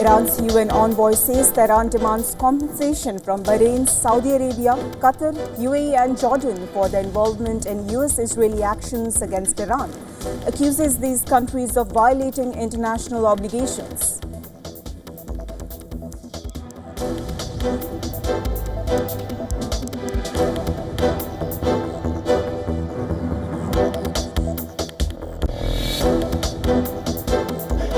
Iran's UN envoy says Tehran demands compensation from Bahrain, Saudi Arabia, Qatar, UAE and Jordan for their involvement in US-Israeli actions against Iran, accuses these countries of violating international obligations.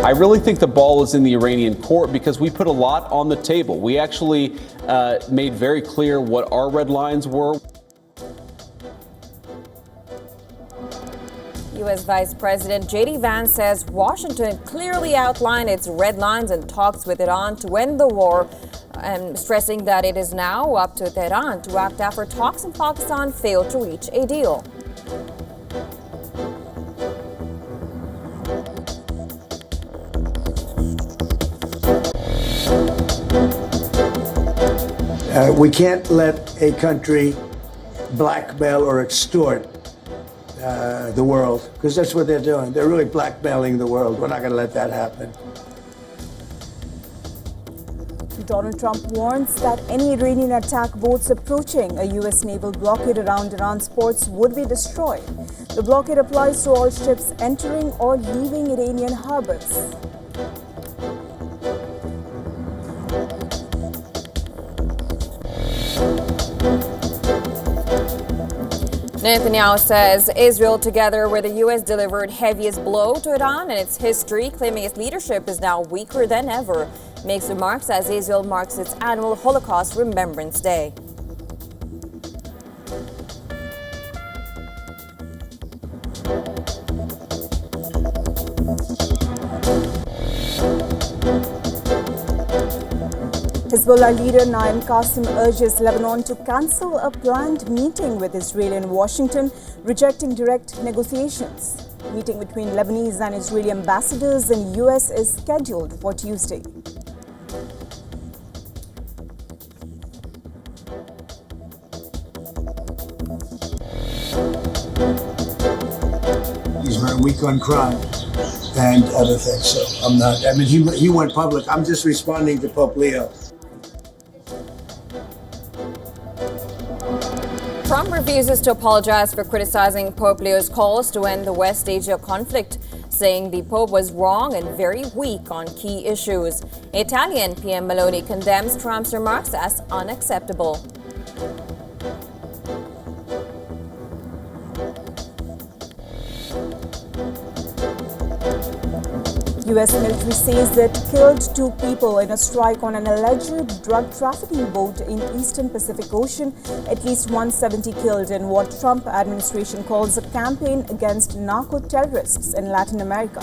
I really think the ball is in the Iranian court because we put a lot on the table. We actually made very clear what our red lines were. U.S. Vice President J.D. Vance says Washington clearly outlined its red lines in talks with Iran to end the war, and stressing that it is now up to Tehran to act after talks in Pakistan failed to reach a deal. We can't let a country blackmail or extort the world, because that's what they're doing. They're really blackmailing the world. We're not going to let that happen. Donald Trump warns that any Iranian attack boats approaching a U.S. naval blockade around Iran's ports would be destroyed. The blockade applies to all ships entering or leaving Iranian harbours. Netanyahu says Israel, together with the U.S., delivered heaviest blow to Iran in its history, claiming its leadership is now weaker than ever. Makes remarks as Israel marks its annual Holocaust Remembrance Day. Hezbollah leader Naim Qassem urges Lebanon to cancel a planned meeting with Israel in Washington, rejecting direct negotiations. Meeting between Lebanese and Israeli ambassadors in U.S. is scheduled for Tuesday. He's very weak on crime and other things, so I'm not. I mean, he went public. I'm just responding to Pope Leo. Trump refuses to apologize for criticizing Pope Leo's calls to end the West Asia conflict, saying the Pope was wrong and very weak on key issues. Italian PM Meloni condemns Trump's remarks as unacceptable. U.S. military says it killed 2 people in a strike on an alleged drug trafficking boat in eastern Pacific Ocean. At least 170 killed in what Trump administration calls a campaign against narco-terrorists in Latin America.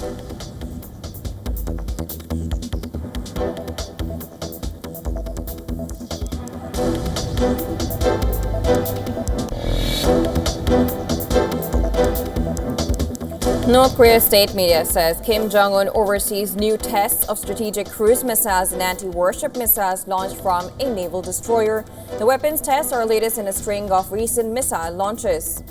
North Korea state media says Kim Jong-un oversees new tests of strategic cruise missiles and anti-warship missiles launched from a naval destroyer. The weapons tests are latest in a string of recent missile launches.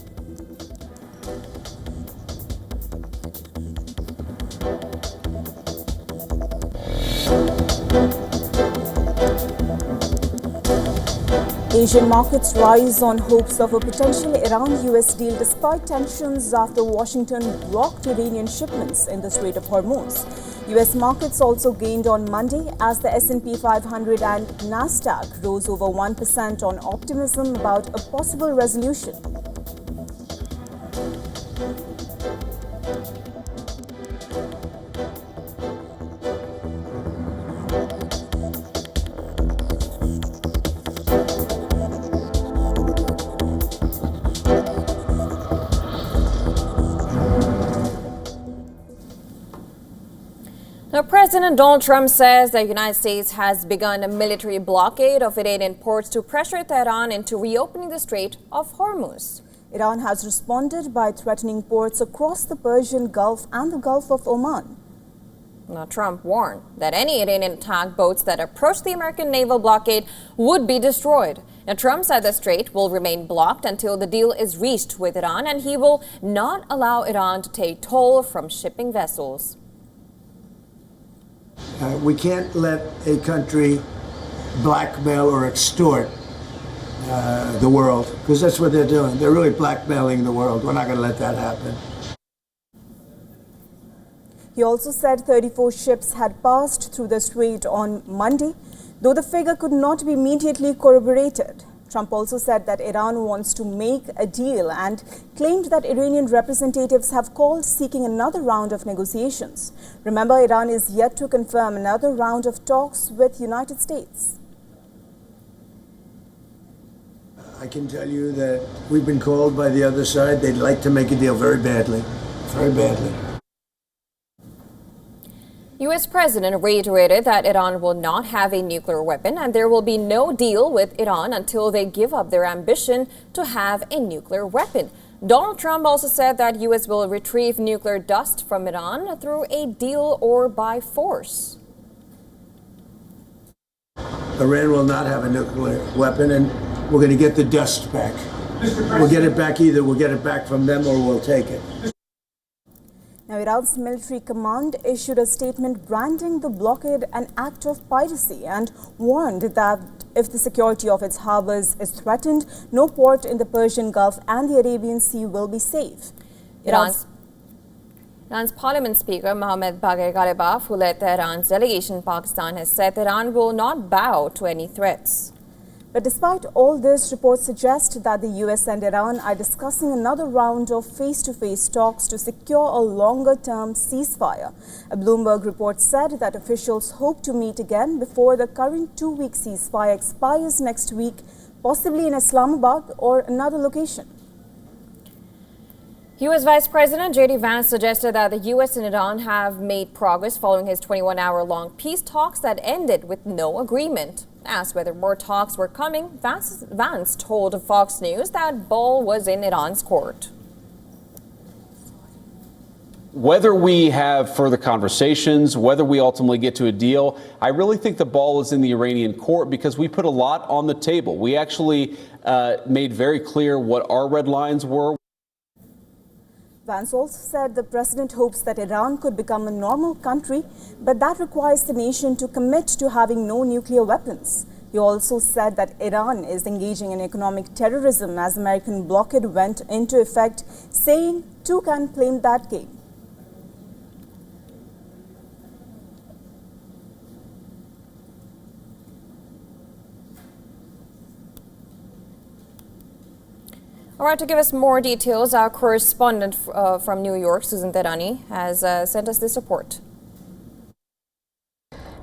Asian markets rise on hopes of a potential Iran-US deal despite tensions after Washington blocked Iranian shipments in the Strait of Hormuz. US markets also gained on Monday as the S&P 500 and Nasdaq rose over 1% on optimism about a possible resolution. Now, President Donald Trump says the United States has begun a military blockade of Iranian ports to pressure Tehran into reopening the Strait of Hormuz. Iran has responded by threatening ports across the Persian Gulf and the Gulf of Oman. Now, Trump warned that any Iranian attack boats that approach the American naval blockade would be destroyed. Now, Trump said the strait will remain blocked until the deal is reached with Iran, and he will not allow Iran to take toll from shipping vessels. We can't let a country blackmail or extort the world, because that's what they're doing. They're really blackmailing the world. We're not going to let that happen. He also said 34 ships had passed through the strait on Monday, though the figure could not be immediately corroborated. Trump also said that Iran wants to make a deal and claimed that Iranian representatives have called seeking another round of negotiations. Remember, Iran is yet to confirm another round of talks with United States. I can tell you that we've been called by the other side. They'd like to make a deal very badly, very badly. U.S. President reiterated that Iran will not have a nuclear weapon and there will be no deal with Iran until they give up their ambition to have a nuclear weapon. Donald Trump also said that U.S. will retrieve nuclear dust from Iran through a deal or by force. Iran will not have a nuclear weapon, and we're going to get the dust back. We'll get it back either. We'll get it back from them or we'll take it. Now, Iran's military command issued a statement branding the blockade an act of piracy and warned that if the security of its harbours is threatened, no port in the Persian Gulf and the Arabian Sea will be safe. Iran's Parliament Speaker Mohammad Bagher Ghalibaf, who led Tehran's delegation in Pakistan, has said Iran will not bow to any threats. But despite all this, reports suggest that the US and Iran are discussing another round of face-to-face talks to secure a longer-term ceasefire. A Bloomberg report said that officials hope to meet again before the current two-week ceasefire expires next week, possibly in Islamabad or another location. U.S. Vice President J.D. Vance suggested that the U.S. and Iran have made progress following his 21-hour-long peace talks that ended with no agreement. Asked whether more talks were coming, Vance told Fox News that ball was in Iran's court. Whether we have further conversations, whether we ultimately get to a deal, I really think the ball is in the Iranian court because we put a lot on the table. We actually made very clear what our red lines were. Vance also said the president hopes that Iran could become a normal country, but that requires the nation to commit to having no nuclear weapons. He also said that Iran is engaging in economic terrorism as American blockade went into effect, saying two can play that game. All right, to give us more details, our correspondent from New York, Susan Terani, has sent us this report.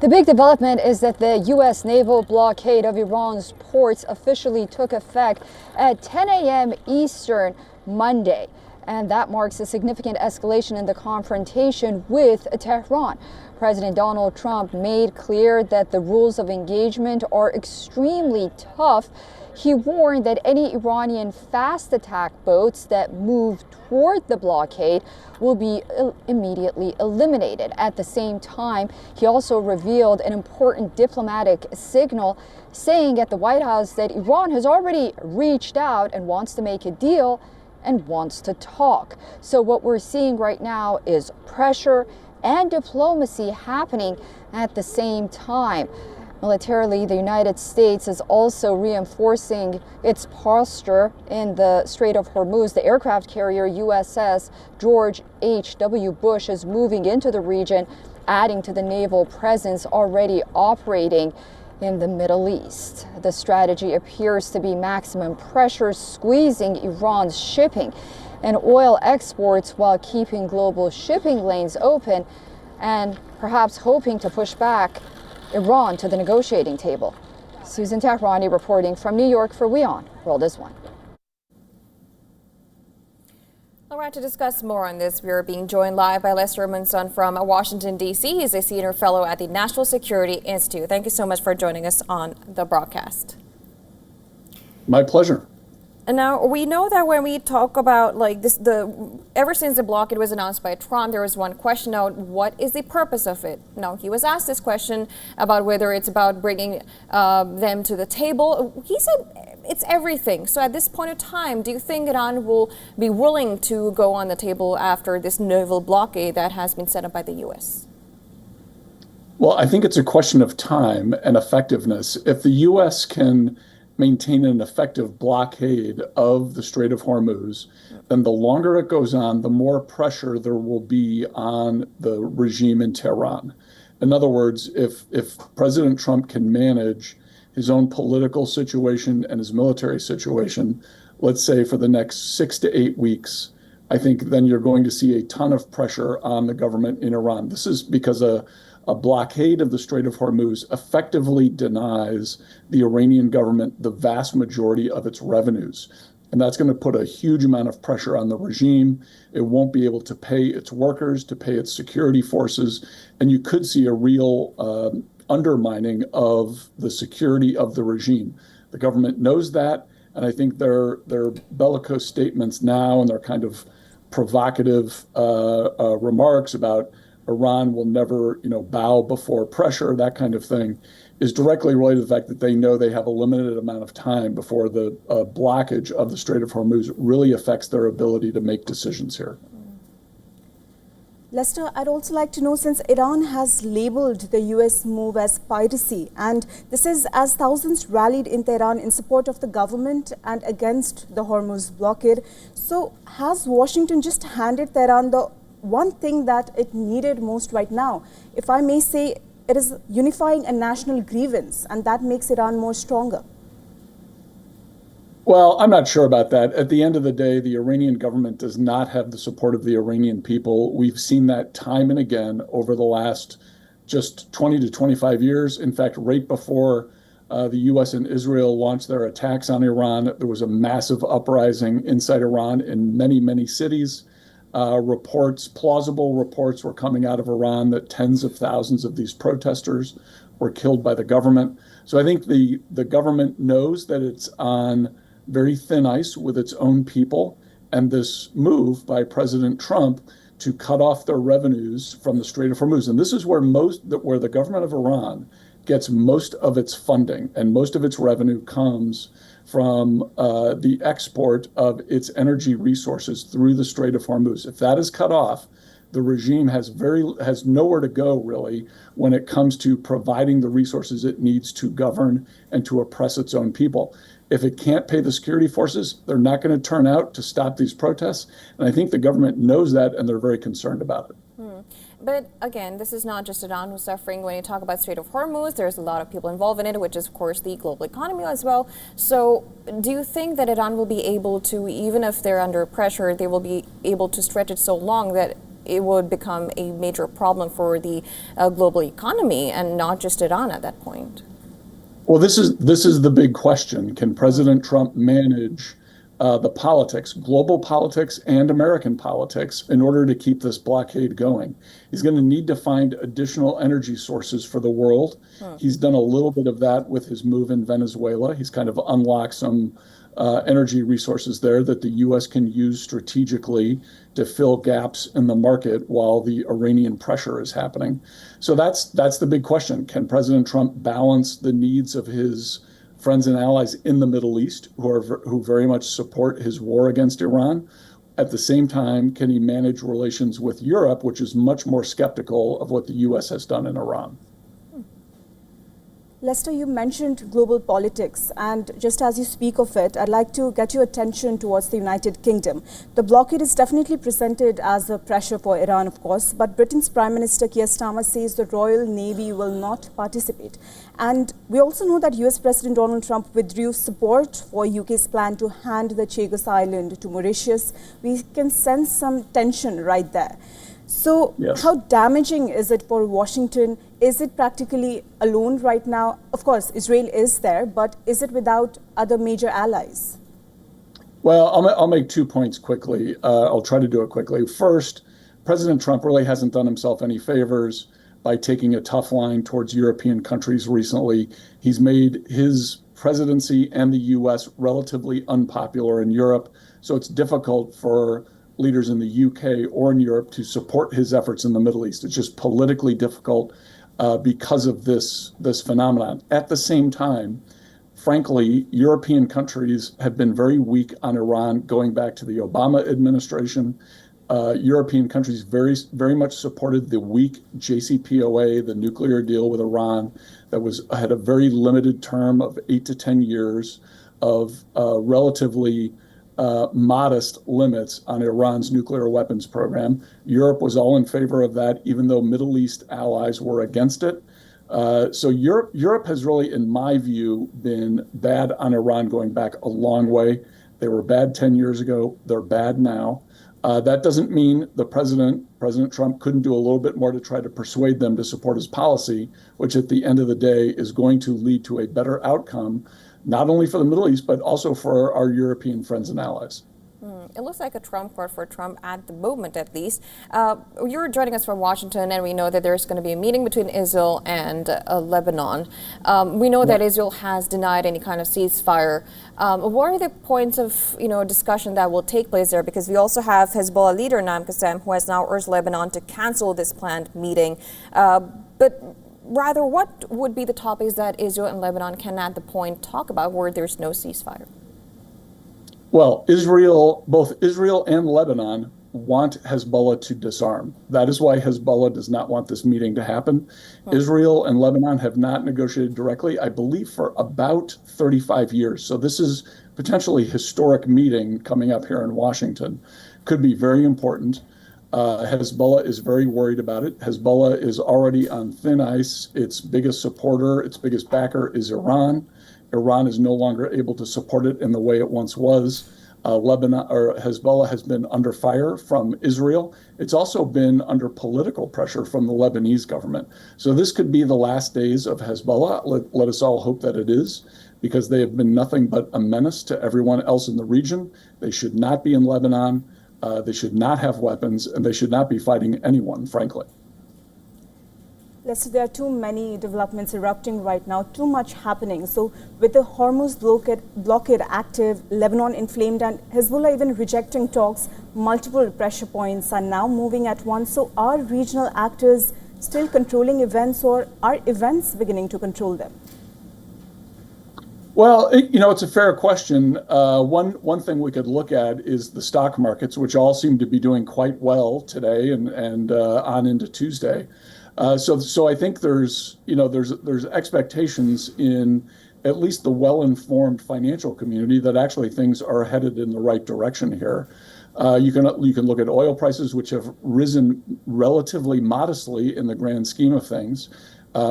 The big development is that the U.S. naval blockade of Iran's ports officially took effect at 10 a.m. Eastern Monday. And that marks a significant escalation in the confrontation with Tehran. President Donald Trump made clear that the rules of engagement are extremely tough. He warned that any Iranian fast attack boats that move toward the blockade will be immediately eliminated. At the same time, he also revealed an important diplomatic signal, saying at the White House that Iran has already reached out and wants to make a deal and wants to talk. So what we're seeing right now is pressure and diplomacy happening at the same time. Militarily, the United States is also reinforcing its posture in the Strait of Hormuz. The aircraft carrier USS George H.W. Bush is moving into the region, adding to the naval presence already operating in the Middle East. The strategy appears to be maximum pressure, squeezing Iran's shipping and oil exports while keeping global shipping lanes open and perhaps hoping to push back Iran to the negotiating table. Susan Tehrani reporting from New York for WION World is One. All right, to discuss more on this, we are being joined live by Lester Munson from Washington, D.C. He's a senior fellow at the National Security Institute. Thank you so much for joining us on the broadcast. My pleasure. And now we know that when we talk about like this, ever since the blockade was announced by Trump, there was one question out: what is the purpose of it? Now he was asked this question about whether it's about bringing them to the table. He said it's everything. So at this point of time, do you think Iran will be willing to go on the table after this naval blockade that has been set up by the U.S.? Well, I think it's a question of time and effectiveness. If the U.S. can maintain an effective blockade of the Strait of Hormuz, then the longer it goes on, the more pressure there will be on the regime in Tehran. In other words, if President Trump can manage his own political situation and his military situation, let's say for the next 6 to 8 weeks, I think then you're going to see a ton of pressure on the government in Iran. This is because a blockade of the Strait of Hormuz effectively denies the Iranian government the vast majority of its revenues. And that's going to put a huge amount of pressure on the regime. It won't be able to pay its workers, to pay its security forces. And you could see a real undermining of the security of the regime. The government knows that. And I think their bellicose statements now and their kind of provocative remarks about Iran will never, bow before pressure, that kind of thing, is directly related to the fact that they know they have a limited amount of time before the blockage of the Strait of Hormuz really affects their ability to make decisions here. Lester, I'd also like to know, since Iran has labeled the US move as piracy, and this is as thousands rallied in Tehran in support of the government and against the Hormuz blockade, so has Washington just handed Tehran the one thing that it needed most right now? If I may say, it is unifying a national grievance, and that makes Iran more stronger. Well, I'm not sure about that. At the end of the day, the Iranian government does not have the support of the Iranian people. We've seen that time and again over the last just 20 to 25 years. In fact, right before the U.S. and Israel launched their attacks on Iran, there was a massive uprising inside Iran in many, many cities. Plausible reports were coming out of Iran that tens of thousands of these protesters were killed by the government. So I think the government knows that it's on very thin ice with its own people. And this move by President Trump to cut off their revenues from the Strait of Hormuz. And this is where the government of Iran gets most of its funding and most of its revenue comes from the export of its energy resources through the Strait of Hormuz. If that is cut off, the regime has nowhere to go, really, when it comes to providing the resources it needs to govern and to oppress its own people. If it can't pay the security forces, they're not going to turn out to stop these protests. And I think the government knows that, and they're very concerned about it. But again, this is not just Iran who's suffering. When you talk about Strait of Hormuz, there's a lot of people involved in it, which is, of course, the global economy as well. So do you think that Iran will be able to, even if they're under pressure, they will be able to stretch it so long that it would become a major problem for the global economy and not just Iran at that point? Well, this is the big question. Can President Trump manage the politics, global politics and American politics, in order to keep this blockade going? He's going to need to find additional energy sources for the world. He's done a little bit of that with his move in Venezuela. He's kind of unlocked some energy resources there that the U.S. can use strategically to fill gaps in the market while the Iranian pressure is happening. So that's the big question. Can President Trump balance the needs of his friends and allies in the Middle East who very much support his war against Iran? At the same time, can he manage relations with Europe, which is much more skeptical of what the U.S. has done in Iran? Lester, you mentioned global politics, and just as you speak of it, I'd like to get your attention towards the United Kingdom. The blockade is definitely presented as a pressure for Iran, of course, but Britain's Prime Minister Keir Starmer says the Royal Navy will not participate. And we also know that US President Donald Trump withdrew support for UK's plan to hand the Chagos Island to Mauritius. We can sense some tension right there. So yes. How damaging is it for Washington? Is it practically alone right now? Of course, Israel is there, but is it without other major allies? Well, I'll make 2 points quickly. I'll try to do it quickly. First, President Trump really hasn't done himself any favors by taking a tough line towards European countries recently. He's made his presidency and the U.S. relatively unpopular in Europe, so it's difficult for leaders in the UK or in Europe to support his efforts in the Middle East. It's just politically difficult because of this phenomenon. At the same time, frankly, European countries have been very weak on Iran going back to the Obama administration. European countries very much supported the weak JCPOA, the nuclear deal with Iran that had a very limited term of 8 to 10 years of relatively modest limits on Iran's nuclear weapons program. Europe was all in favor of that, even though Middle East allies were against it. So Europe has really, in my view, been bad on Iran going back a long way. They were bad 10 years ago. They're bad now. That doesn't mean President Trump couldn't do a little bit more to try to persuade them to support his policy, which at the end of the day is going to lead to a better outcome, not only for the Middle East, but also for our European friends and allies. It looks like a trump card for Trump at the moment, at least. You're joining us from Washington, and we know that there's going to be a meeting between Israel and Lebanon. We know that Israel has denied any kind of ceasefire. What are the points of discussion that will take place there? Because we also have Hezbollah leader Naim Qassem, who has now urged Lebanon to cancel this planned meeting. But rather, what would be the topics that Israel and Lebanon can at the point talk about where there's no ceasefire? Well, both Israel and Lebanon want Hezbollah to disarm. That is why Hezbollah does not want this meeting to happen. Israel and Lebanon have not negotiated directly, I believe, for about 35 years. So this is potentially a historic meeting coming up here in Washington. Could be very important. Hezbollah is very worried about it. Hezbollah is already on thin ice. Its biggest supporter, its biggest backer is Iran. Iran is no longer able to support it in the way it once was. Hezbollah has been under fire from Israel. It's also been under political pressure from the Lebanese government. So this could be the last days of Hezbollah. Let us all hope that it is, because they have been nothing but a menace to everyone else in the region. They should not be in Lebanon. They should not have weapons, and they should not be fighting anyone, frankly. Lester, there are too many developments erupting right now, too much happening. So with the Hormuz blockade active, Lebanon inflamed, and Hezbollah even rejecting talks, multiple pressure points are now moving at once. So are regional actors still controlling events, or are events beginning to control them? Well, it's a fair question. One thing we could look at is the stock markets, which all seem to be doing quite well today and on into Tuesday. So I think there's expectations in at least the well-informed financial community that actually things are headed in the right direction here. You can look at oil prices, which have risen relatively modestly in the grand scheme of things.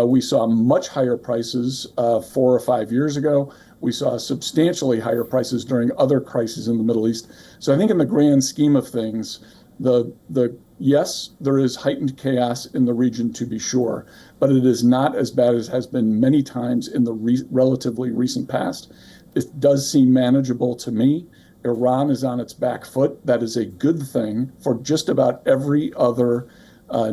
We saw much higher prices 4 or 5 years ago. We saw substantially higher prices during other crises in the Middle East. So I think in the grand scheme of things, yes, there is heightened chaos in the region, to be sure, but it is not as bad as has been many times in the relatively recent past. It does seem manageable to me. Iran is on its back foot. That is a good thing for just about every other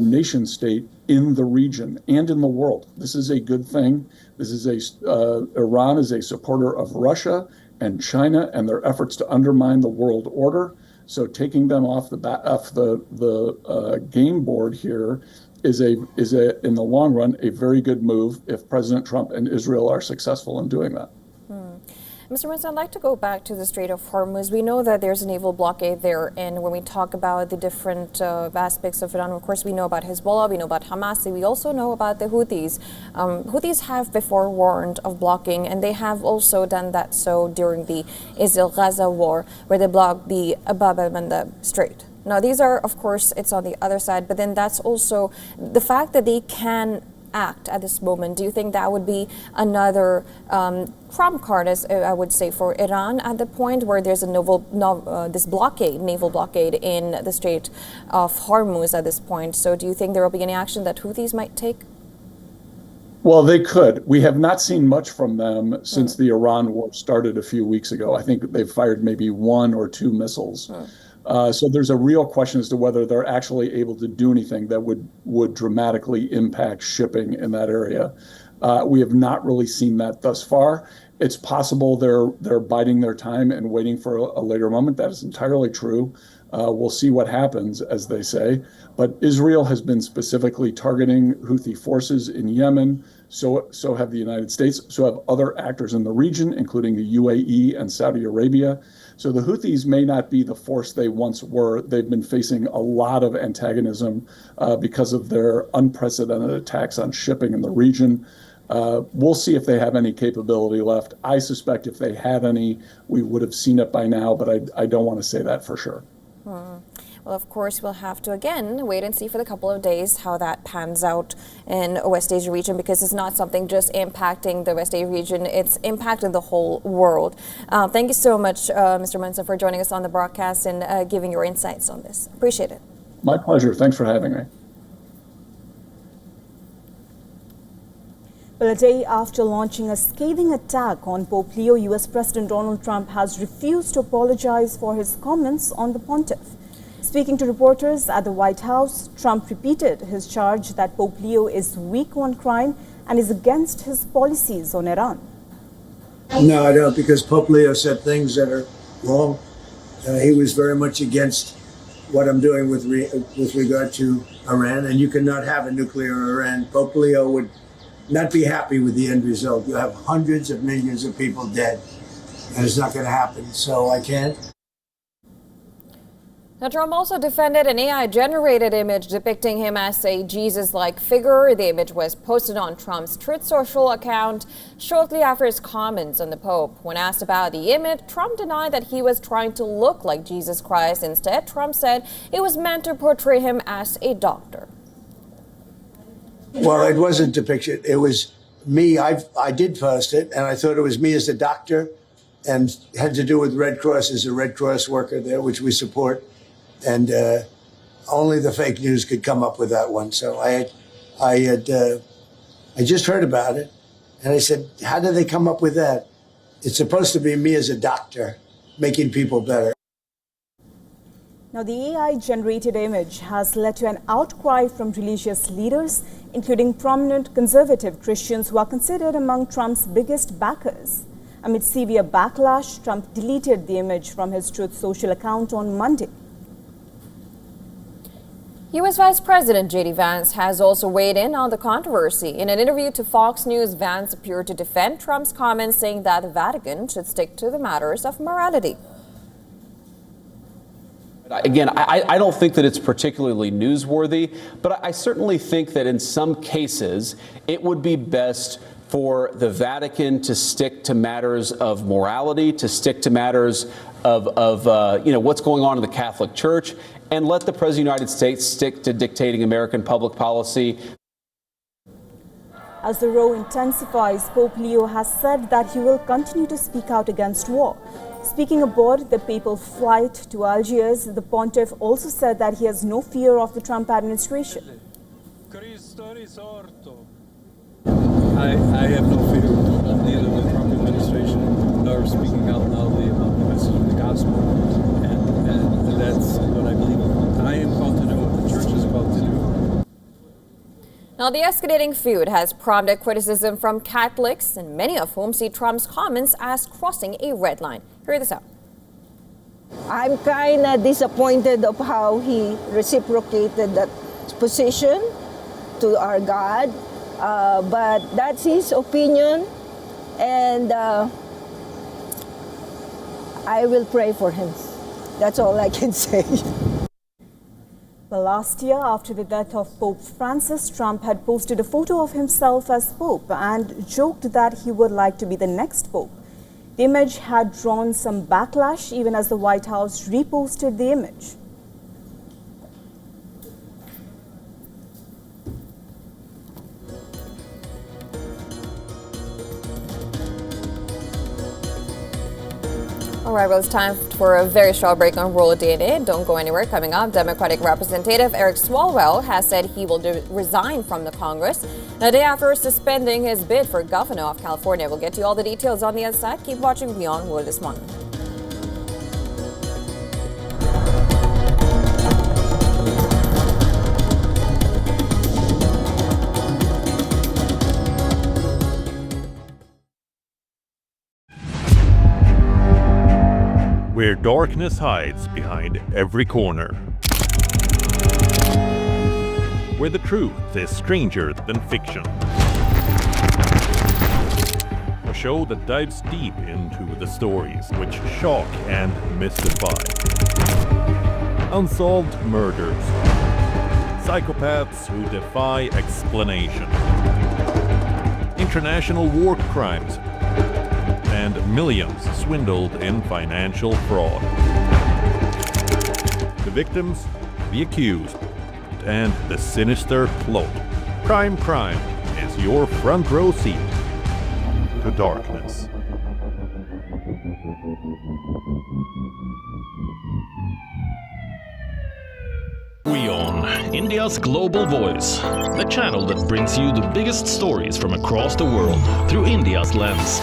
nation state in the region and in the world. This is a good thing. Iran is a supporter of Russia and China and their efforts to undermine the world order. So taking them off the game board here is in the long run a very good move if President Trump and Israel are successful in doing that. Mr. Winston, I'd like to go back to the Strait of Hormuz. We know that there's a naval blockade there, and when we talk about the different aspects of Iran, of course, we know about Hezbollah, we know about Hamas, we also know about the Houthis. Houthis have before warned of blocking, and they have also done that so during the Israel-Gaza war, where they blocked the Bab el-Mandeb Strait. Now, these are, of course, it's on the other side, but then that's also the fact that they can act at this moment. Do you think that would be another trump card, as I would say, for Iran at the point where there's a naval blockade in the Strait of Hormuz at this point? So do you think there will be any action that Houthis might take? Well, they could. We have not seen much from them since the Iran war started a few weeks ago. I think they've fired maybe 1 or 2 missiles. So there's a real question as to whether they're actually able to do anything that would dramatically impact shipping in that area. We have not really seen that thus far. It's possible they're biding their time and waiting for a later moment. That is entirely true. We'll see what happens, as they say. But Israel has been specifically targeting Houthi forces in Yemen. So have the United States. So have other actors in the region, including the UAE and Saudi Arabia. So the Houthis may not be the force they once were. They've been facing a lot of antagonism because of their unprecedented attacks on shipping in the region. We'll see if they have any capability left. I suspect if they had any, we would have seen it by now, but I don't want to say that for sure. Well, of course, we'll have to, again, wait and see for the couple of days how that pans out in West Asia region, because it's not something just impacting the West Asia region, it's impacting the whole world. Thank you so much, Mr. Munson, for joining us on the broadcast and giving your insights on this. Appreciate it. My pleasure. Thanks for having me. Well, a day after launching a scathing attack on Pope Leo, U.S. President Donald Trump has refused to apologize for his comments on the pontiff. Speaking to reporters at the White House, Trump repeated his charge that Pope Leo is weak on crime and is against his policies on Iran. No, I don't, because Pope Leo said things that are wrong. He was very much against what I'm doing with regard to Iran, and you cannot have a nuclear Iran. Pope Leo would not be happy with the end result. You have hundreds of millions of people dead, and it's not going to happen, so I can't. Now, Trump also defended an AI-generated image depicting him as a Jesus-like figure. The image was posted on Trump's Truth Social account shortly after his comments on the Pope. When asked about the image, Trump denied that he was trying to look like Jesus Christ. Instead, Trump said it was meant to portray him as a doctor. Well, it wasn't depicted. It was me. I did post it, and I thought it was me as a doctor, and had to do with Red Cross as a Red Cross worker there, which we support. And only the fake news could come up with that one. So I just heard about it, and I said, "How did they come up with that? It's supposed to be me as a doctor, making people better." Now, the AI-generated image has led to an outcry from religious leaders, including prominent conservative Christians who are considered among Trump's biggest backers. Amid severe backlash, Trump deleted the image from his Truth Social account on Monday. U.S. Vice President J.D. Vance has also weighed in on the controversy. In an interview to Fox News, Vance appeared to defend Trump's comments, saying that the Vatican should stick to the matters of morality. Again, I don't think that it's particularly newsworthy, but I certainly think that in some cases it would be best for the Vatican to stick to matters of morality, to stick to matters of what's going on in the Catholic Church, and let the President of the United States stick to dictating American public policy. As the row intensifies, Pope Leo has said that he will continue to speak out against war. Speaking aboard the papal flight to Algiers, the pontiff also said that he has no fear of the Trump administration. I have no fear of neither the Trump administration nor speaking out loudly about the message of the gospel. And that's what I believe I am called to do, what the church is called to do. Now, the escalating feud has prompted criticism from Catholics, and many of whom see Trump's comments as crossing a red line. Hear this out. I'm kind of disappointed of how he reciprocated that position to our God, but that's his opinion, and I will pray for him. That's all I can say. Well, last year, after the death of Pope Francis, Trump had posted a photo of himself as Pope and joked that he would like to be the next Pope. The image had drawn some backlash even as the White House reposted the image. All right, well, it's time for a very short break on World DNA. Don't go anywhere. Coming up, Democratic Representative Eric Swalwell has said he will resign from the Congress a day after suspending his bid for governor of California. We'll get to you all the details on the other side. Keep watching WION World this morning. where darkness hides behind every corner. Where the truth is stranger than fiction. A show that dives deep into the stories which shock and mystify. Unsolved murders. Psychopaths who defy explanation. International war crimes. And millions swindled in financial fraud. The victims, the accused, and the sinister plot. Prime Crime is your front row seat to darkness. WION, India's global voice, the channel that brings you the biggest stories from across the world through India's lens.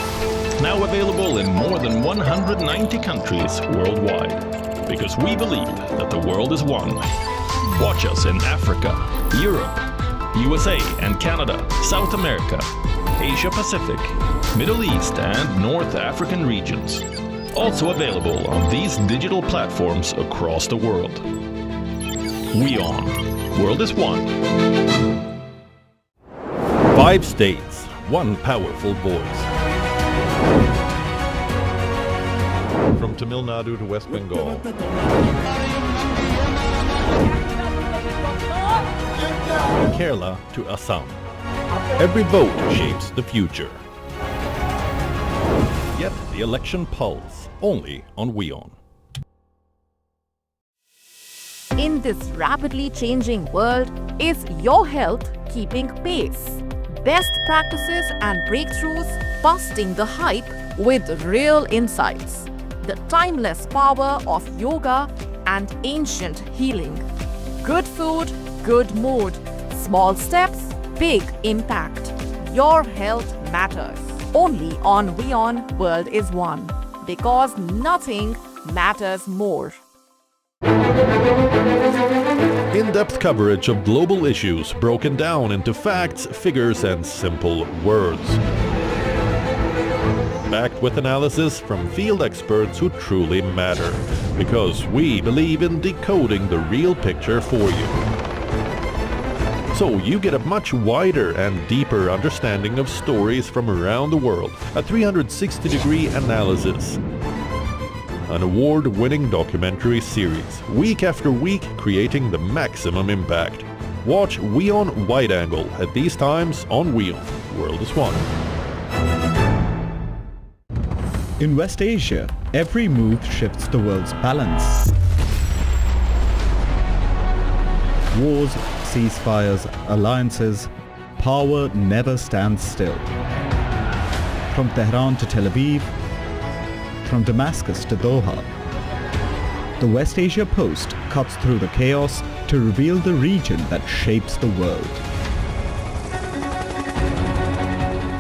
Now available in more than 190 countries worldwide. Because we believe that the world is one. Watch us in Africa, Europe, USA and Canada, South America, Asia Pacific, Middle East and North African regions. Also available on these digital platforms across the world. WION. World is one. 5 states, 1 powerful voice. From Tamil Nadu to West Bengal. Kerala to Assam. Every vote shapes the future. Get the election pulse only on WION. In this rapidly changing world, is your health keeping pace? Best practices and breakthroughs busting the hype with real insights. The timeless power of yoga and ancient healing. Good food, good mood. Small steps, big impact. Your health matters. Only on WION World is One. Because nothing matters more. In-depth coverage of global issues broken down into facts, figures, and simple words. Backed with analysis from field experts who truly matter. Because we believe in decoding the real picture for you. So you get a much wider and deeper understanding of stories from around the world. A 360-degree analysis. An award-winning documentary series, week after week creating the maximum impact. Watch WION Wide Angle at these times on WION. World is One. In West Asia, every move shifts the world's balance. Wars, ceasefires, alliances, power never stands still. From Tehran to Tel Aviv, from Damascus to Doha, the West Asia Post cuts through the chaos to reveal the region that shapes the world.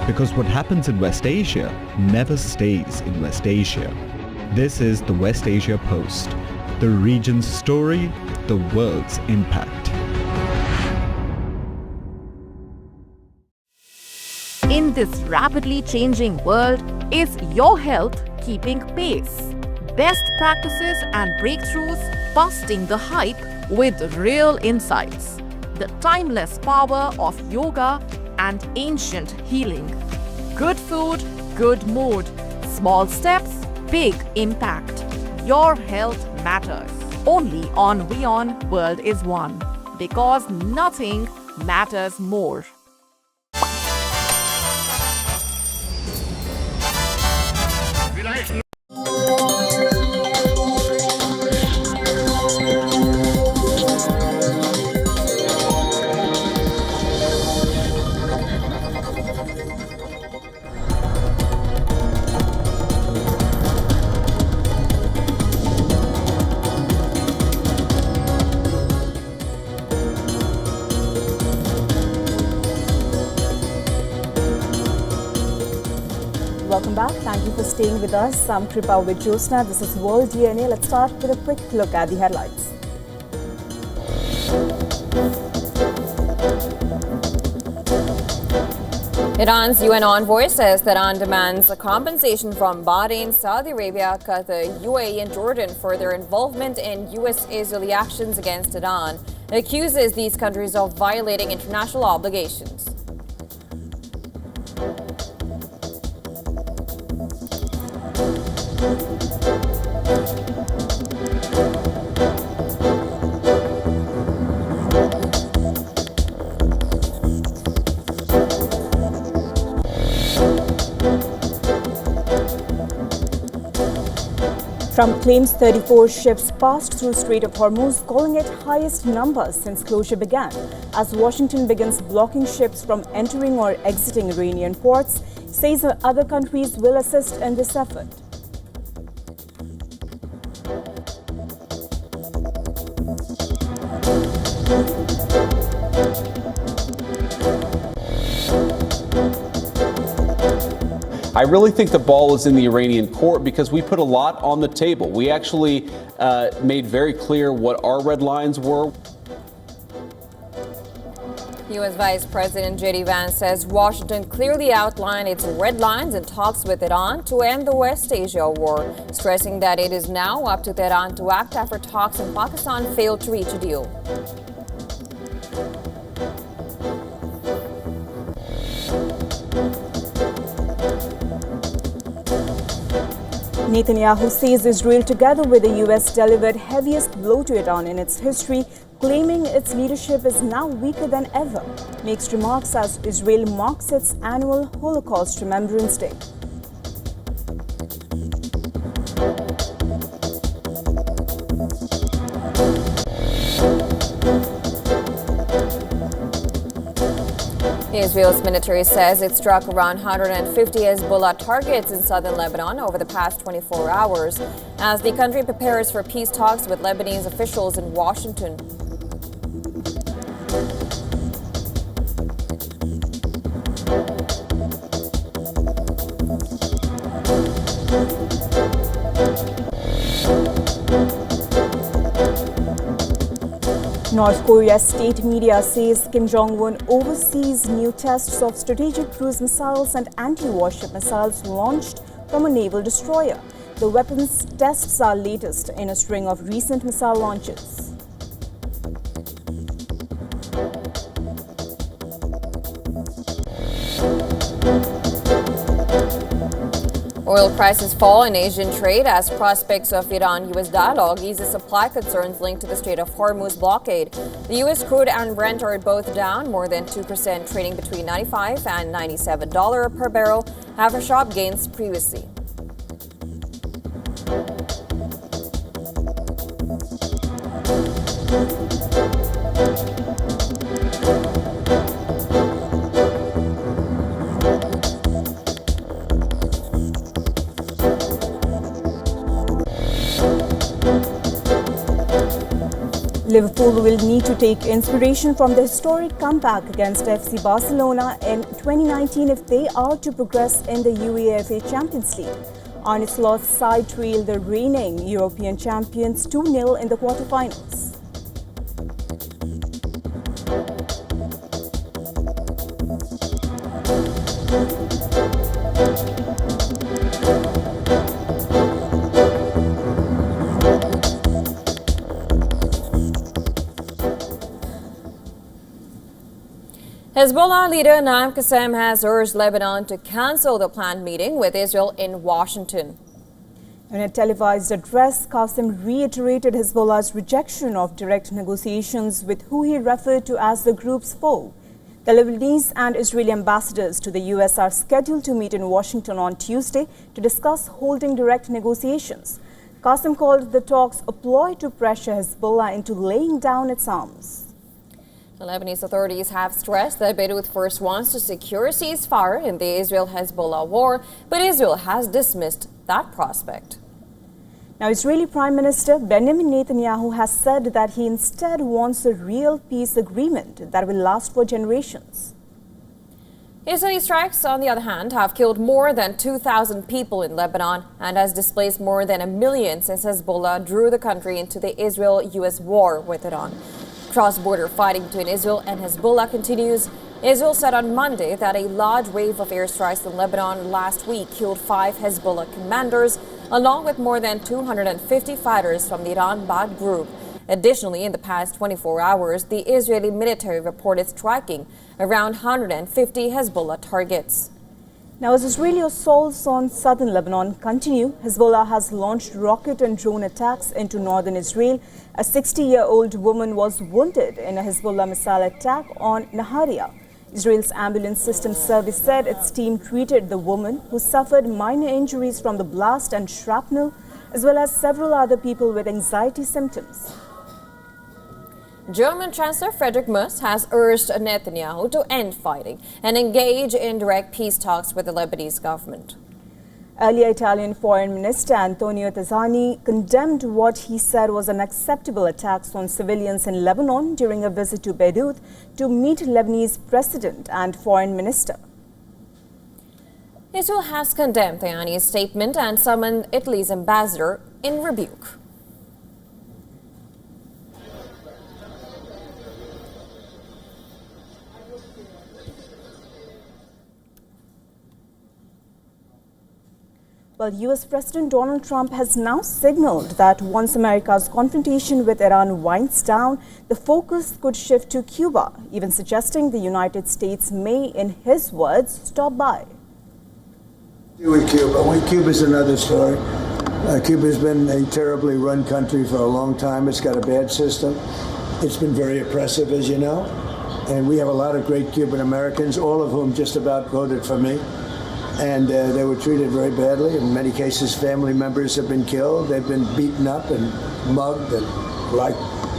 Because what happens in West Asia never stays in West Asia. This is the West Asia Post, the region's story, the world's impact. In this rapidly changing world, is your health keeping pace? Best practices and breakthroughs busting the hype with real insights. The timeless power of yoga and ancient healing. Good food, good mood. Small steps, big impact. Your health matters. Only on WION World is One. Because nothing matters more. Welcome back. Thank you for staying with us. I'm Kripa with Josna. This is World DNA. Let's start with a quick look at the headlines. Iran's UN envoy says that Iran demands a compensation from Bahrain, Saudi Arabia, Qatar, UAE and Jordan for their involvement in U.S.-Israeli actions against Iran. It accuses these countries of violating international obligations. Trump claims 34 ships passed through Strait of Hormuz, calling it highest numbers since closure began, as Washington begins blocking ships from entering or exiting Iranian ports, says other countries will assist in this effort. I really think the ball is in the Iranian court because we put a lot on the table. We actually made very clear what our red lines were. U.S. Vice President J.D. Vance says Washington clearly outlined its red lines in talks with Iran to end the West Asia war, stressing that it is now up to Tehran to act after talks in Pakistan failed to reach a deal. Netanyahu says Israel, together with the US, delivered heaviest blow to Iran in its history, claiming its leadership is now weaker than ever. Makes remarks as Israel marks its annual Holocaust Remembrance Day. Israel's military says it struck around 150 Hezbollah targets in southern Lebanon over the past 24 hours as the country prepares for peace talks with Lebanese officials in Washington. North Korea's state media says Kim Jong-un oversees new tests of strategic cruise missiles and anti-warship missiles launched from a naval destroyer. The weapons tests are latest in a string of recent missile launches. Oil prices fall in Asian trade as prospects of Iran-US dialogue eases supply concerns linked to the Strait of Hormuz blockade. The U.S. crude and Brent are both down more than 2%, trading between $95 and $97 per barrel, after sharp gains previously. Liverpool will need to take inspiration from the historic comeback against FC Barcelona in 2019 if they are to progress in the UEFA Champions League. Arne Slot's side trailed the reigning European champions 2-0 in the quarterfinals. Hezbollah leader Naim Qassem has urged Lebanon to cancel the planned meeting with Israel in Washington. In a televised address, Qassem reiterated Hezbollah's rejection of direct negotiations with who he referred to as the group's foe. The Lebanese and Israeli ambassadors to the U.S. are scheduled to meet in Washington on Tuesday to discuss holding direct negotiations. Qassem called the talks a ploy to pressure Hezbollah into laying down its arms. The Lebanese authorities have stressed that Beirut first wants to secure a ceasefire in the Israel-Hezbollah war, but Israel has dismissed that prospect. Now, Israeli Prime Minister Benjamin Netanyahu has said that he instead wants a real peace agreement that will last for generations. Israeli strikes, on the other hand, have killed more than 2,000 people in Lebanon and has displaced more than 1 million since Hezbollah drew the country into the Israel-US war with Iran. Cross-border fighting between Israel and Hezbollah continues. Israel said on Monday that a large wave of airstrikes in Lebanon last week killed 5 Hezbollah commanders, along with more than 250 fighters from the Iran-backed group. Additionally, in the past 24 hours, the Israeli military reported striking around 150 Hezbollah targets. Now, as Israeli assaults on southern Lebanon continue, Hezbollah has launched rocket and drone attacks into northern Israel. A 60-year-old woman was wounded in a Hezbollah missile attack on Nahariya. Israel's ambulance system service said its team treated the woman, who suffered minor injuries from the blast and shrapnel, as well as several other people with anxiety symptoms. German Chancellor Friedrich Merz has urged Netanyahu to end fighting and engage in direct peace talks with the Lebanese government. Earlier, Italian Foreign Minister Antonio Tajani condemned what he said was unacceptable attacks on civilians in Lebanon during a visit to Beirut to meet Lebanese President and Foreign Minister. Israel has condemned Tajani's statement and summoned Italy's ambassador in rebuke. Well, US President Donald Trump has now signaled that once America's confrontation with Iran winds down, the focus could shift to Cuba, even suggesting the United States may, in his words, stop by. With Cuba's another story. Cuba's been a terribly run country for a long time. It's got a bad system. It's been very oppressive, as you know. And we have a lot of great Cuban Americans, all of whom just about voted for me. And they were treated very badly. In many cases, family members have been killed. They've been beaten up and mugged, and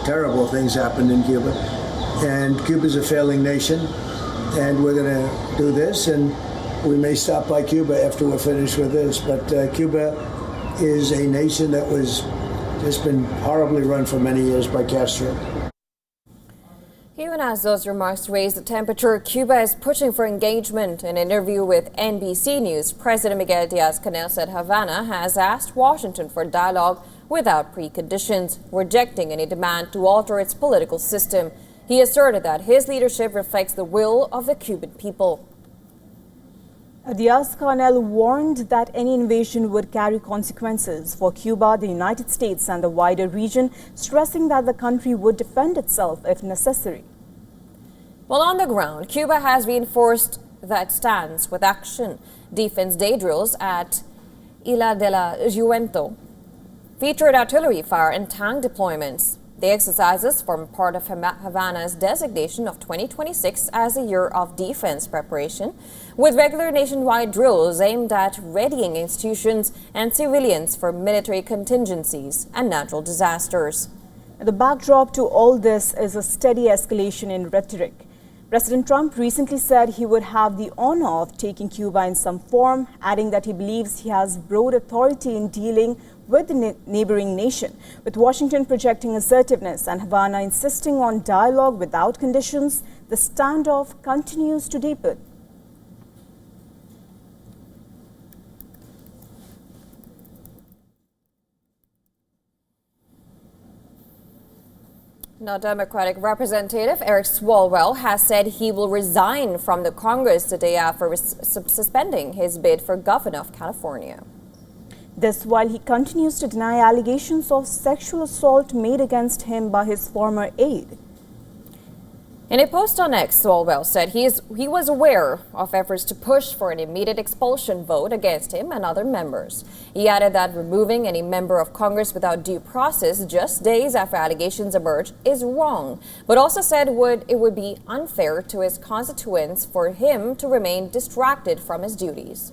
terrible things happened in Cuba. And Cuba's a failing nation, and we're going to do this, and we may stop by Cuba after we're finished with this. But Cuba is a nation that was just been horribly run for many years by Castro. Even as those remarks raise the temperature, Cuba is pushing for engagement. In an interview with NBC News, President Miguel Diaz-Canel said Havana has asked Washington for dialogue without preconditions, rejecting any demand to alter its political system. He asserted that his leadership reflects the will of the Cuban people. Diaz-Canel warned that any invasion would carry consequences for Cuba, the United States and the wider region, stressing that the country would defend itself if necessary. Well, on the ground, Cuba has reinforced that stance with action. Defense day drills at Isla de la Juventud featured artillery fire and tank deployments. The exercises form part of Havana's designation of 2026 as a year of defense preparation, with regular nationwide drills aimed at readying institutions and civilians for military contingencies and natural disasters. The backdrop to all this is a steady escalation in rhetoric. President Trump recently said he would have the honor of taking Cuba in some form, adding that he believes he has broad authority in dealing with the neighboring nation, with Washington projecting assertiveness and Havana insisting on dialogue without conditions. The standoff continues to deepen. Now, Democratic Representative Eric Swalwell has said he will resign from the Congress today after suspending his bid for governor of California. This while he continues to deny allegations of sexual assault made against him by his former aide. In a post on X, Swalwell said he was aware of efforts to push for an immediate expulsion vote against him and other members. He added that removing any member of Congress without due process just days after allegations emerged is wrong, but also said it would be unfair to his constituents for him to remain distracted from his duties.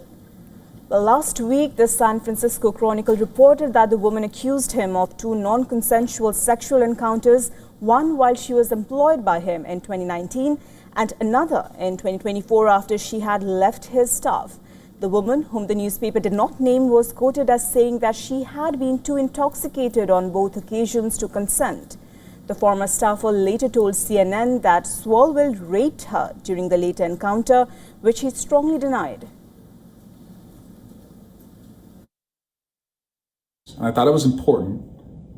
Well, last week, the San Francisco Chronicle reported that the woman accused him of 2 non-consensual sexual encounters, one while she was employed by him in 2019 and another in 2024 after she had left his staff. The woman, whom the newspaper did not name, was quoted as saying that she had been too intoxicated on both occasions to consent. The former staffer later told CNN that Swalwell raped her during the later encounter, which he strongly denied. And I thought it was important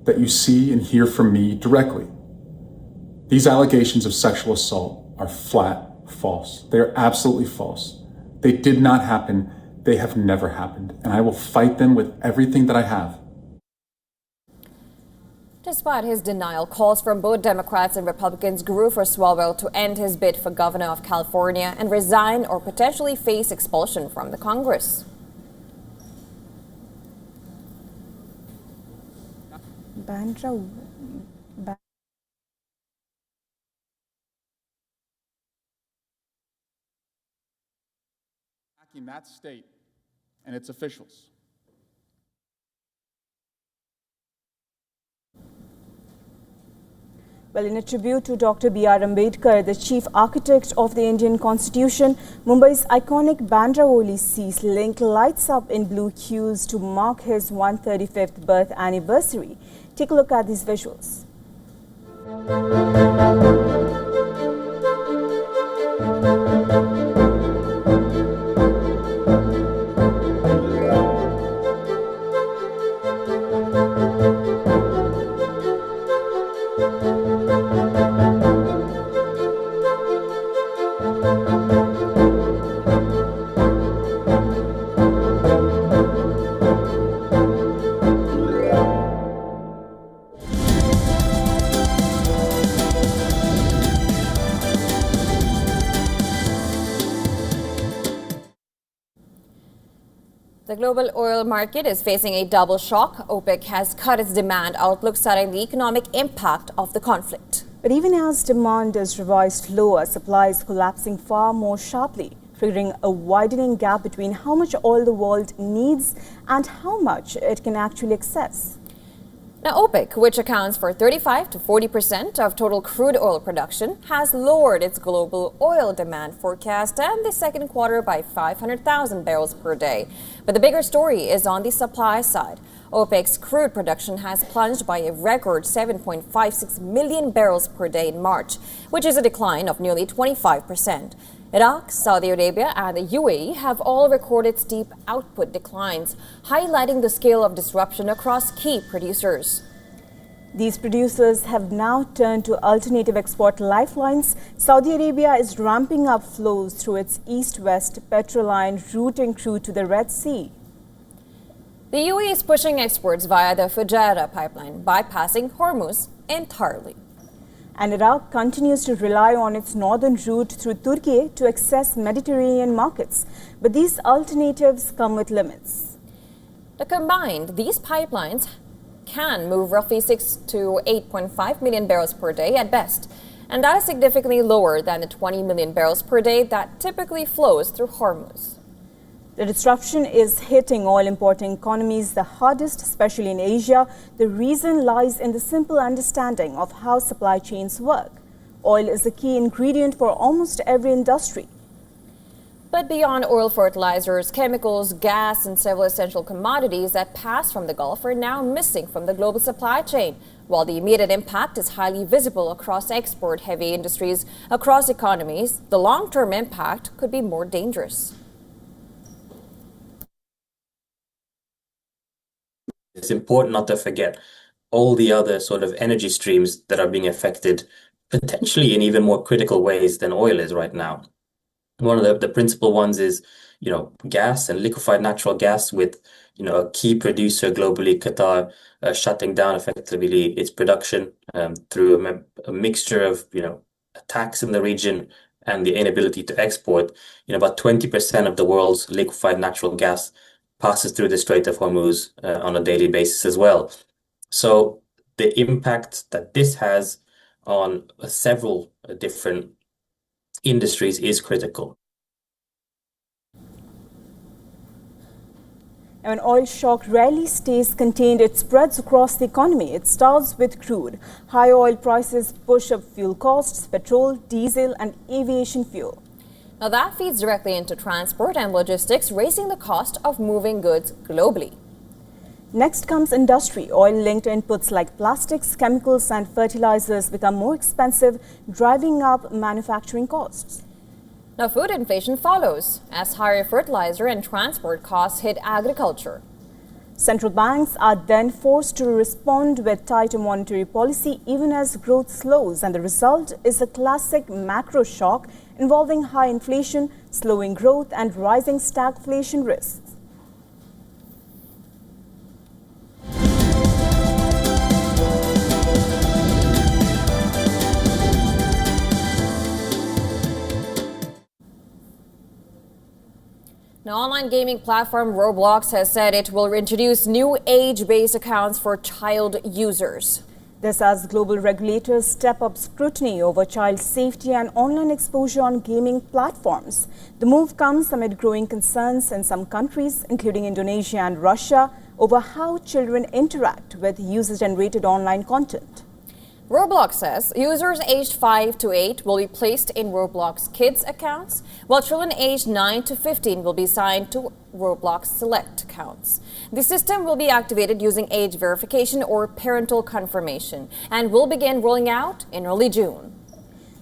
that you see and hear from me directly. These allegations of sexual assault are flat false. They are absolutely false. They did not happen. They have never happened. And I will fight them with everything that I have. Despite his denial, calls from both Democrats and Republicans grew for Swalwell to end his bid for governor of California and resign or potentially face expulsion from the Congress. Attacking that state and its officials. Well, in a tribute to Dr. B.R. Ambedkar, the chief architect of the Indian Constitution, Mumbai's iconic Bandra Seas link lights up in blue hues to mark his 135th birth anniversary. Take a look at these visuals. The global oil market is facing a double shock. OPEC has cut its demand outlook, citing the economic impact of the conflict. But even as demand is revised lower, supply is collapsing far more sharply, triggering a widening gap between how much oil the world needs and how much it can actually access. Now, OPEC, which accounts for 35 to 40% of total crude oil production, has lowered its global oil demand forecast in the second quarter by 500,000 barrels per day. But the bigger story is on the supply side. OPEC's crude production has plunged by a record 7.56 million barrels per day in March, which is a decline of nearly 25%. Iraq, Saudi Arabia and the UAE have all recorded steep output declines, highlighting the scale of disruption across key producers. These producers have now turned to alternative export lifelines. Saudi Arabia is ramping up flows through its east-west petrol line, routing crude to the Red Sea. The UAE is pushing exports via the Fujairah pipeline, bypassing Hormuz entirely. And Iraq continues to rely on its northern route through Turkey to access Mediterranean markets. But these alternatives come with limits. Combined, these pipelines can move roughly 6 to 8.5 million barrels per day at best. And that is significantly lower than the 20 million barrels per day that typically flows through Hormuz. The disruption is hitting oil importing economies the hardest, especially in Asia. The reason lies in the simple understanding of how supply chains work. Oil is a key ingredient for almost every industry. But beyond oil, fertilizers, chemicals, gas, and several essential commodities that pass from the Gulf are now missing from the global supply chain. While the immediate impact is highly visible across export-heavy industries across economies, the long-term impact could be more dangerous. It's important not to forget all the other sort of energy streams that are being affected potentially in even more critical ways than oil is right now. One of the principal ones is, gas and liquefied natural gas with, a key producer globally, Qatar, shutting down effectively its production through a mixture of, attacks in the region and the inability to export. About 20% of the world's liquefied natural gas passes through the Strait of Hormuz on a daily basis as well. So the impact that this has on several different industries is critical. An oil shock rarely stays contained. It spreads across the economy. It starts with crude. High oil prices push up fuel costs, petrol, diesel and aviation fuel. Now that feeds directly into transport and logistics, raising the cost of moving goods globally. Next comes industry. Oil-linked inputs like plastics, chemicals and fertilizers become more expensive, driving up manufacturing costs. Now food inflation follows as higher fertilizer and transport costs hit agriculture. Central banks are then forced to respond with tighter monetary policy even as growth slows, and the result is a classic macro shock involving high inflation, slowing growth and rising stagflation risks. Now, online gaming platform Roblox has said it will introduce new age-based accounts for child users. This as global regulators step up scrutiny over child safety and online exposure on gaming platforms. The move comes amid growing concerns in some countries, including Indonesia and Russia, over how children interact with user-generated online content. Roblox says users aged 5 to 8 will be placed in Roblox Kids accounts, while children aged 9 to 15 will be assigned to Roblox Select accounts. The system will be activated using age verification or parental confirmation and will begin rolling out in early June.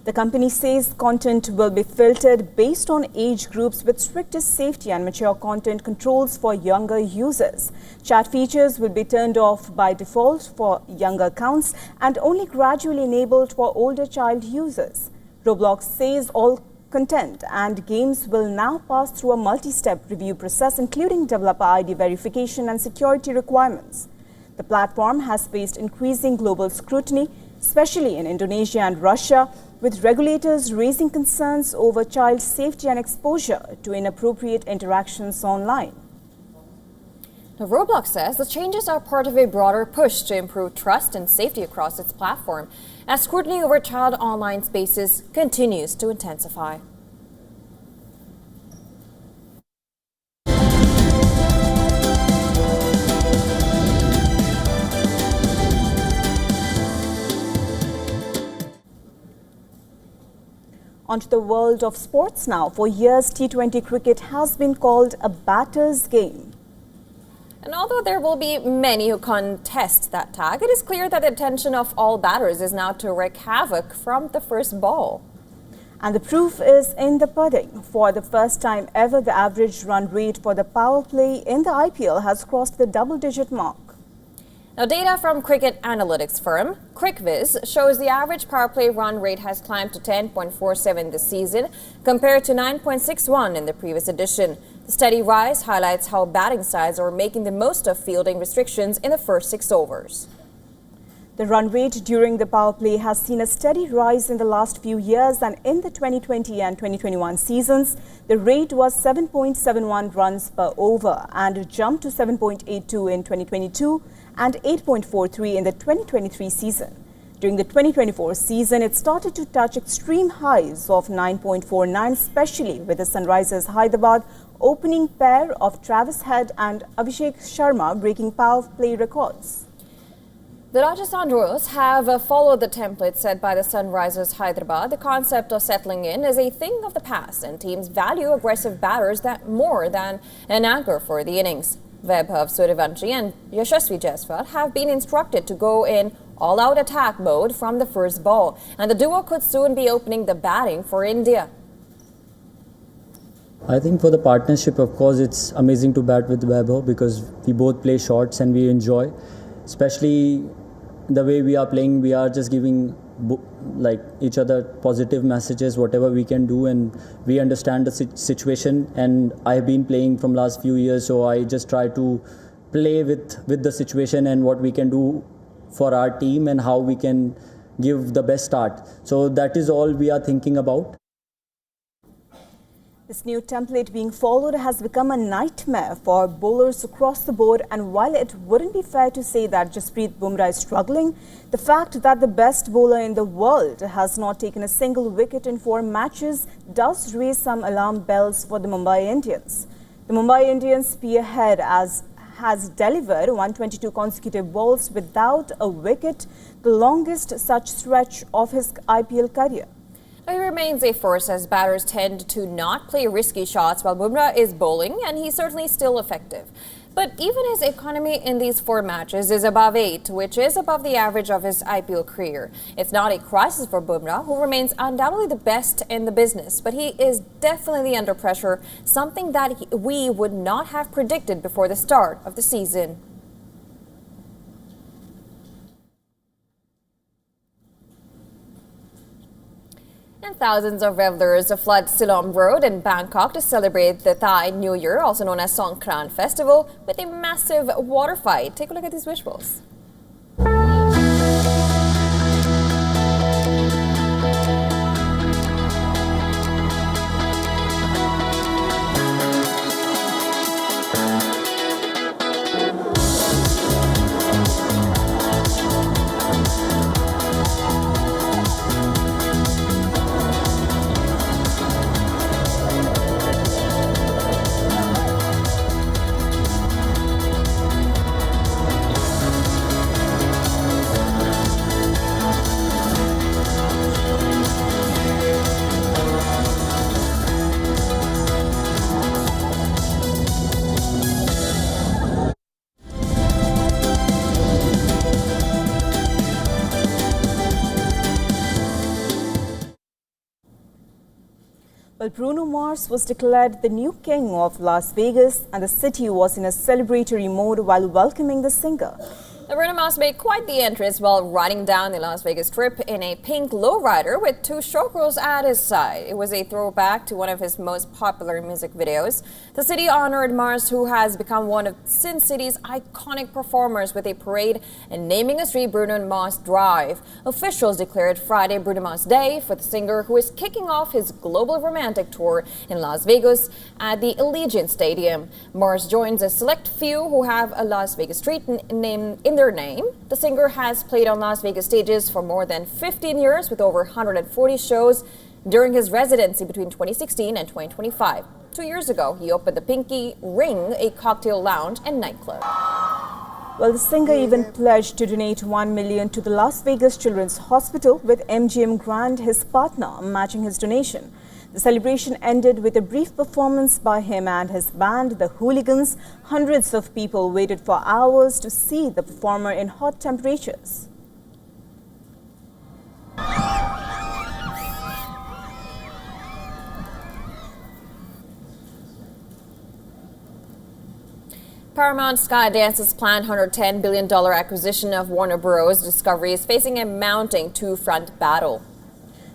The company says content will be filtered based on age groups with strictest safety and mature content controls for younger users. Chat features will be turned off by default for younger accounts and only gradually enabled for older child users. Roblox says all content and games will now pass through a multi-step review process, including developer ID verification and security requirements. The platform has faced increasing global scrutiny, especially in Indonesia and Russia, with regulators raising concerns over child safety and exposure to inappropriate interactions online. Now, Roblox says the changes are part of a broader push to improve trust and safety across its platform, as scrutiny over child online spaces continues to intensify. Onto the world of sports now. For years, T20 cricket has been called a batter's game. And although there will be many who contest that tag, it is clear that the intention of all batters is now to wreak havoc from the first ball. And the proof is in the pudding. For the first time ever, the average run rate for the power play in the IPL has crossed the double-digit mark. Now, data from cricket analytics firm CricViz shows the average power play run rate has climbed to 10.47 this season, compared to 9.61 in the previous edition. The steady rise highlights how batting sides are making the most of fielding restrictions in the first 6 overs. The run rate during the power play has seen a steady rise in the last few years, and in the 2020 and 2021 seasons, the rate was 7.71 runs per over and jumped to 7.82 in 2022 and 8.43 in the 2023 season. During the 2024 season, it started to touch extreme highs of 9.49, especially with the Sunrisers Hyderabad opening pair of Travis Head and Abhishek Sharma breaking power play records. The Rajasthan Royals have followed the template set by the Sunrisers Hyderabad. The concept of settling in is a thing of the past, and teams value aggressive batters that more than an anchor for the innings. Vaibhav Suryavanshi and Yashasvi Jaiswal have been instructed to go in all-out attack mode from the first ball, and the duo could soon be opening the batting for India. I think for the partnership, of course, it's amazing to bat with Vaibhav because we both play shots and we enjoy, especially the way we are playing. We are just giving each other positive messages, whatever we can do, and we understand the situation. And I've been playing from last few years, so I just try to play with the situation and what we can do for our team and how we can give the best start. So that is all we are thinking about. This new template being followed has become a nightmare for bowlers across the board, and while it wouldn't be fair to say that Jasprit Bumrah is struggling, the fact that the best bowler in the world has not taken a single wicket in 4 matches does raise some alarm bells for the Mumbai Indians. The Mumbai Indians spearhead has delivered 122 consecutive balls without a wicket, the longest such stretch of his IPL career. He remains a force as batters tend to not play risky shots while Bumrah is bowling, and he's certainly still effective. But even his economy in these 4 matches is above 8, which is above the average of his IPL career. It's not a crisis for Bumrah, who remains undoubtedly the best in the business, but he is definitely under pressure, something that we would not have predicted before the start of the season. And thousands of revelers flood Silom Road in Bangkok to celebrate the Thai New Year, also known as Songkran Festival, with a massive water fight. Take a look at these visuals. Well, Bruno Mars was declared the new king of Las Vegas, and the city was in a celebratory mode while welcoming the singer. Bruno Mars made quite the entrance while riding down the Las Vegas Strip in a pink lowrider with two showgirls at his side. It was a throwback to one of his most popular music videos. The city honored Mars, who has become one of Sin City's iconic performers, with a parade and naming a street Bruno Mars Drive. Officials declared Friday Bruno Mars Day for the singer, who is kicking off his global romantic tour in Las Vegas at the Allegiant Stadium. Mars joins a select few who have a Las Vegas street name in their name. The singer has played on Las Vegas stages for more than 15 years, with over 140 shows during his residency between 2016 and 2025. 2 years ago, he opened the Pinky Ring, a cocktail lounge and nightclub. Well, the singer even pledged to donate $1 million to the Las Vegas Children's Hospital, with MGM Grand, his partner, matching his donation. The celebration ended with a brief performance by him and his band, the Hooligans. Hundreds of people waited for hours to see the performer in hot temperatures. Paramount Skydance's planned $110 billion acquisition of Warner Bros. Discovery is facing a mounting two-front battle.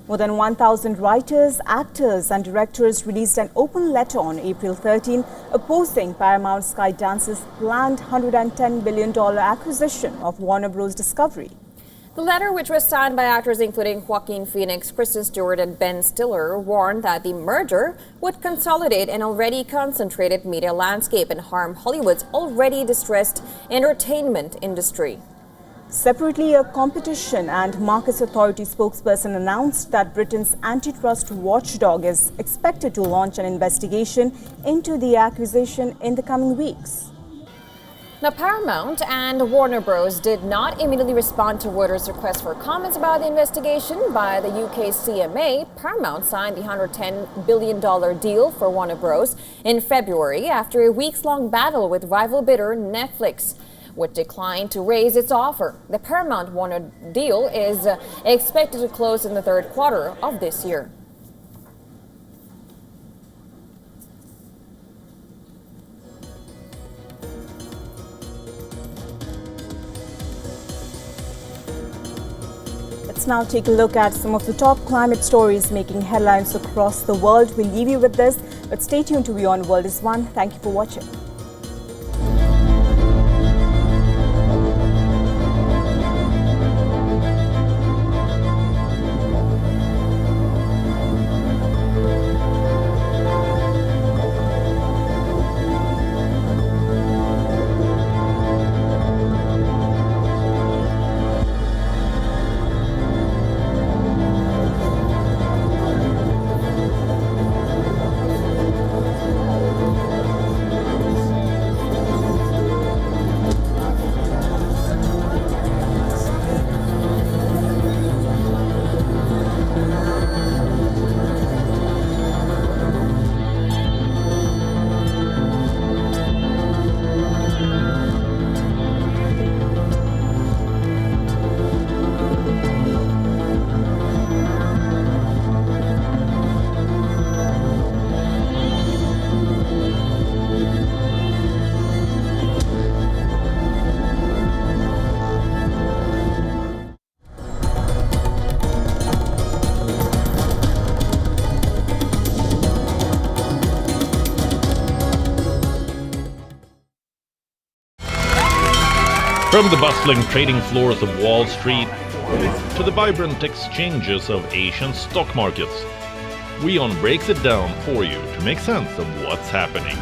More than 1,000 writers, actors and directors released an open letter on April 13 opposing Paramount Skydance's planned $110 billion acquisition of Warner Bros. Discovery. The letter, which was signed by actors including Joaquin Phoenix, Kristen Stewart and Ben Stiller, warned that the merger would consolidate an already concentrated media landscape and harm Hollywood's already distressed entertainment industry. Separately, a Competition and Markets Authority spokesperson announced that Britain's antitrust watchdog is expected to launch an investigation into the acquisition in the coming weeks. Now, Paramount and Warner Bros. Did not immediately respond to Reuters' request for comments about the investigation by the UK CMA. Paramount signed the $110 billion deal for Warner Bros. In February after a weeks-long battle with rival bidder Netflix, which declined to raise its offer. The Paramount-Warner deal is expected to close in the third quarter of this year. Let's now take a look at some of the top climate stories making headlines across the world. We'll leave you with this, but stay tuned to WION World is One. Thank you for watching. From the bustling trading floors of Wall Street to the vibrant exchanges of Asian stock markets, WION breaks it down for you to make sense of what's happening,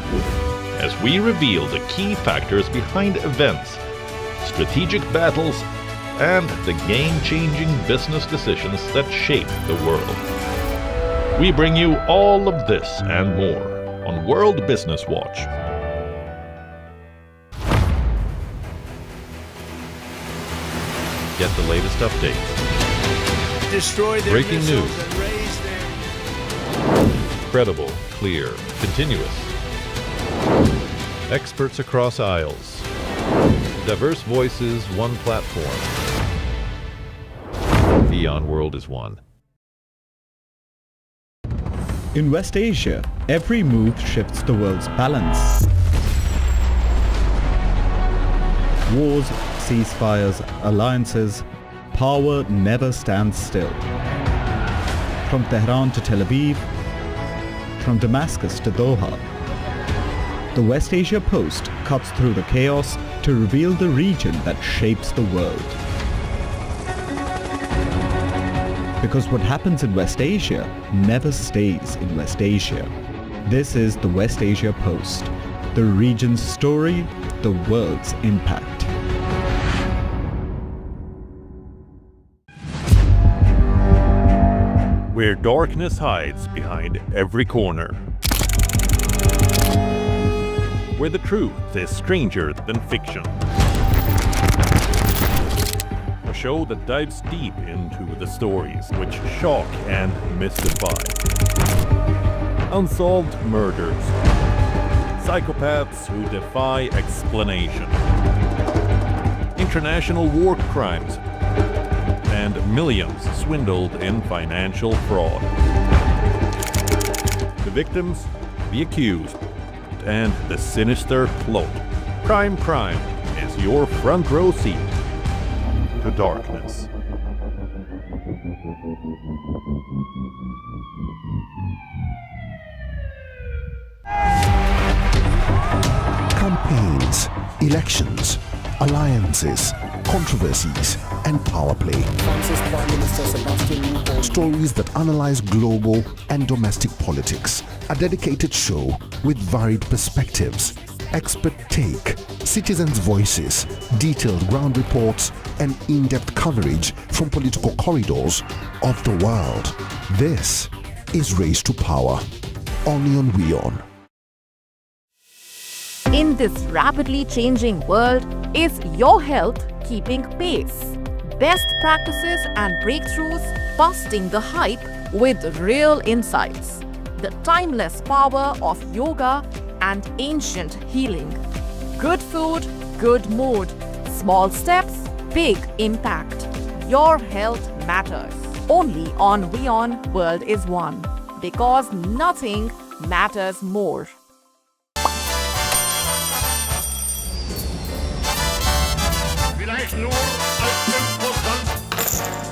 as we reveal the key factors behind events, strategic battles, and the game-changing business decisions that shape the world. We bring you all of this and more on World Business Watch. Get the latest updates. Destroy their breaking missiles news. And raise their... Credible, clear, continuous. Experts across aisles. Diverse voices, one platform. WION World is one. In West Asia, every move shifts the world's balance. Wars, ceasefires, alliances, power never stands still. From Tehran to Tel Aviv, from Damascus to Doha, the West Asia Post cuts through the chaos to reveal the region that shapes the world. Because what happens in West Asia never stays in West Asia. This is the West Asia Post, the region's story, the world's impact. Where darkness hides behind every corner. Where the truth is stranger than fiction. A show that dives deep into the stories which shock and mystify. Unsolved murders. Psychopaths who defy explanation. International war crimes. And millions swindled in financial fraud. The victims, the accused, and the sinister plot. Crime is your front row seat to darkness. Campaigns, elections, alliances, controversies, and power play. Stories that analyze global and domestic politics. A dedicated show with varied perspectives, expert take, citizens' voices, detailed ground reports, and in-depth coverage from political corridors of the world. This is Race to Power, only on WION. In this rapidly changing world, is your health keeping pace? Best practices and breakthroughs busting the hype with real insights. The timeless power of yoga and ancient healing. Good food, good mood. Small steps, big impact. Your health matters. Only on WION World is One. Because nothing matters more. Vielleicht nur als 5%.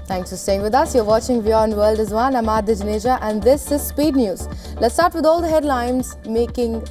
Thanks for staying with us. You're watching WION World is One. I'm Adya Janeja and this is Speed News. Let's start with all the headlines making